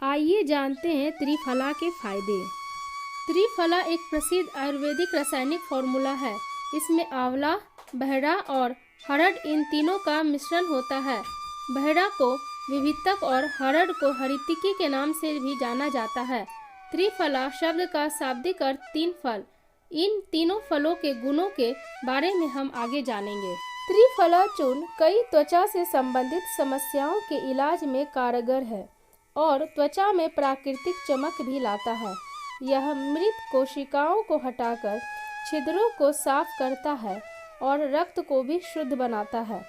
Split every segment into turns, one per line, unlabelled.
आइए जानते हैं त्रिफला के फायदे। त्रिफला एक प्रसिद्ध आयुर्वेदिक रासायनिक फॉर्मूला है। इसमें आंवला, बहरा और हरड़ इन तीनों का मिश्रण होता है। बहरा को विवितक और हरड़ को हरितिकी के नाम से भी जाना जाता है। त्रिफला शब्द का शाब्दिक अर्थ तीन फल। इन तीनों फलों के गुणों के बारे में हम आगे जानेंगे। त्रिफला चूर्ण कई त्वचा से संबंधित समस्याओं के इलाज में कारगर है और त्वचा में प्राकृतिक चमक भी लाता है। यह मृत कोशिकाओं को हटाकर छिद्रों को साफ करता है और रक्त को भी शुद्ध बनाता है।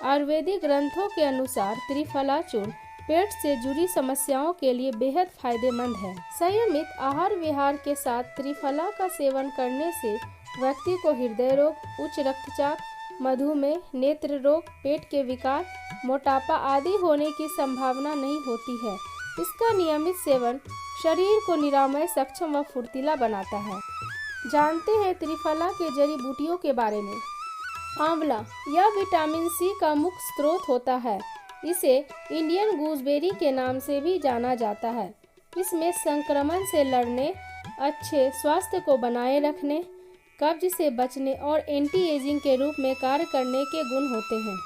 आयुर्वेदिक ग्रंथों के अनुसार त्रिफला चूर्ण पेट से जुड़ी समस्याओं के लिए बेहद फायदेमंद है। संयमित आहार विहार के साथ त्रिफला का सेवन करने से व्यक्ति को हृदय रोग, उच्च रक्तचाप, मधुमेह, नेत्र रोग, पेट के विकार, मोटापा आदि होने की संभावना नहीं होती है। इसका नियमित सेवन शरीर को निरामय, सक्षम व फुर्तीला बनाता है। जानते हैं त्रिफला के जड़ी बूटियों के बारे में। आंवला यह विटामिन सी का मुख्य स्रोत होता है। इसे इंडियन गूसबेरी के नाम से भी जाना जाता है। इसमें संक्रमण से लड़ने, अच्छे स्वास्थ्य को बनाए रखने, कब्ज से बचने और एंटी एजिंग के रूप में कार्य करने के गुण होते हैं।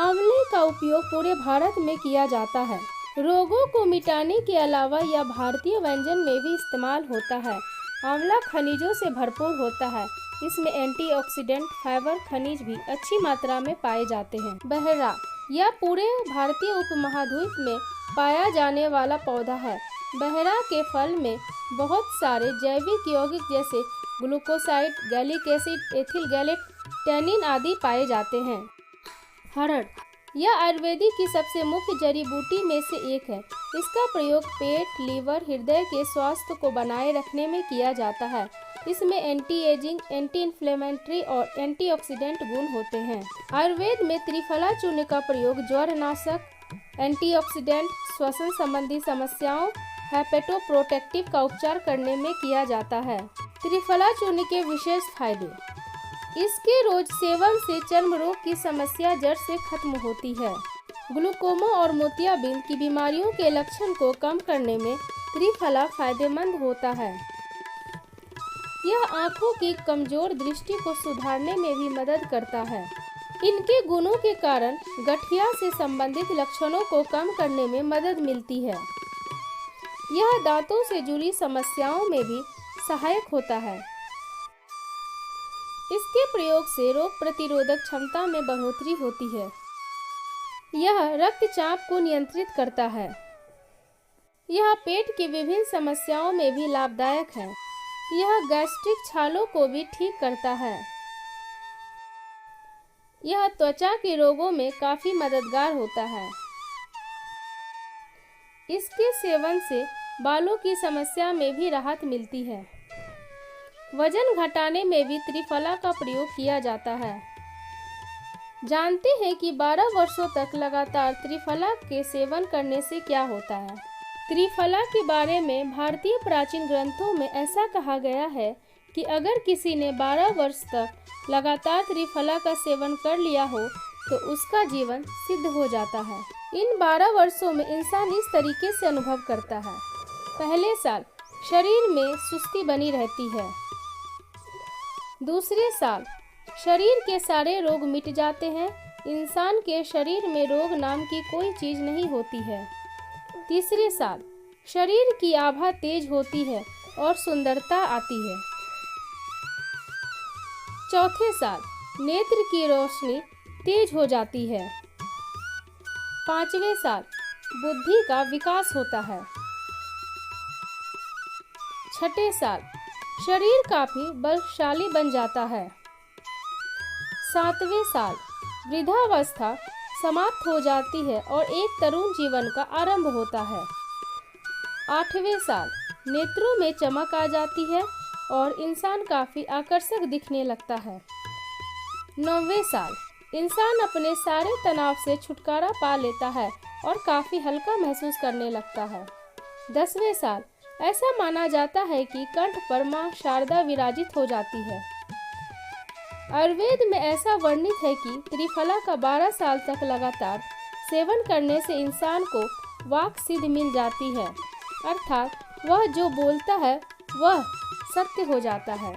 आंवले का उपयोग पूरे भारत में किया जाता है। रोगों को मिटाने के अलावा यह भारतीय व्यंजन में भी इस्तेमाल होता है। आंवला खनिजों से भरपूर होता है। इसमें एंटीऑक्सीडेंट, फाइबर, खनिज भी अच्छी मात्रा में पाए जाते हैं। बहरा यह पूरे भारतीय उपमहाद्वीप में पाया जाने वाला पौधा है। बहरा के फल में बहुत सारे जैविक यौगिक जैसे glucoside, gallic acid, ethyl gallate, tannin आदि पाए जाते हैं। हरड़ यह आयुर्वेदिक की सबसे मुख्य जड़ी बूटी में से एक है। इसका प्रयोग पेट, लीवर, हृदय के स्वास्थ्य को बनाए रखने में किया जाता है। इसमें एंटी एजिंग, एंटी इन्फ्लेमेटरी और एंटीऑक्सीडेंट गुण होते हैं। आयुर्वेद में त्रिफला चूर्ण का प्रयोग ज्वरनाशक, एंटीऑक्सीडेंट, श्वसन संबंधी समस्याओं, हेपेटोप्रोटेक्टिव का उपचार करने में किया जाता है। त्रिफला चूर्ण के विशेष फायदे। इसके रोज सेवन से चर्म रोग की समस्या जड़ से खत्म होती है। ग्लूकोमा और मोतियाबिंद की बीमारियों के लक्षण को कम करने में त्रिफला फायदेमंद होता है। यह आंखों की कमजोर दृष्टि को सुधारने में भी मदद करता है। इनके गुणों के कारण गठिया से संबंधित लक्षणों को कम करने में मदद मिलती है। यह दांतों से जुड़ी समस्याओं में भी सहायक होता है। इसके प्रयोग से रोग प्रतिरोधक क्षमता में बढ़ोतरी होती है। यह रक्तचाप को नियंत्रित करता है। यह पेट की विभिन्न समस्याओं में भी लाभदायक है। यह गैस्ट्रिक छालों को भी ठीक करता है। यह त्वचा के रोगों में काफी मददगार होता है। इसके सेवन से बालों की समस्या में भी राहत मिलती है। वजन घटाने में भी त्रिफला का प्रयोग किया जाता है। जानते हैं कि 12 वर्षों तक लगातार त्रिफला के सेवन करने से क्या होता है। त्रिफला के बारे में भारतीय प्राचीन ग्रंथों में ऐसा कहा गया है कि अगर किसी ने 12 वर्ष तक लगातार त्रिफला का सेवन कर लिया हो तो उसका जीवन सिद्ध हो जाता है। इन 12 वर्षों में इंसान इस तरीके से अनुभव करता है। पहले साल शरीर में सुस्ती बनी रहती है। दूसरे साल शरीर के सारे रोग मिट जाते हैं। इंसान के शरीर में रोग नाम की कोई चीज नहीं होती है। तीसरे साल शरीर की आभा तेज होती है और सुंदरता आती है। चौथे साल नेत्र की रोशनी तेज हो जाती है। पांचवें साल बुद्धि का विकास होता है। छठे साल शरीर काफी बलशाली बन जाता है। सातवें साल वृद्धावस्था समाप्त हो जाती है और एक तरुण जीवन का आरंभ होता है। आठवें साल नेत्रों में चमक आ जाती है और इंसान काफी आकर्षक दिखने लगता है। 9वें साल इंसान अपने सारे तनाव से छुटकारा पा लेता है और काफी हल्का महसूस करने लगता है। 10वें साल ऐसा माना जाता है कि कंठ पर मां शारदा विराजित हो जाती है। आयुर्वेद में ऐसा वर्णित है कि त्रिफला का 12 साल तक लगातार सेवन करने से इंसान को वाक सिद्धि मिल जाती है, अर्थात वह जो बोलता है वह सत्य हो जाता है।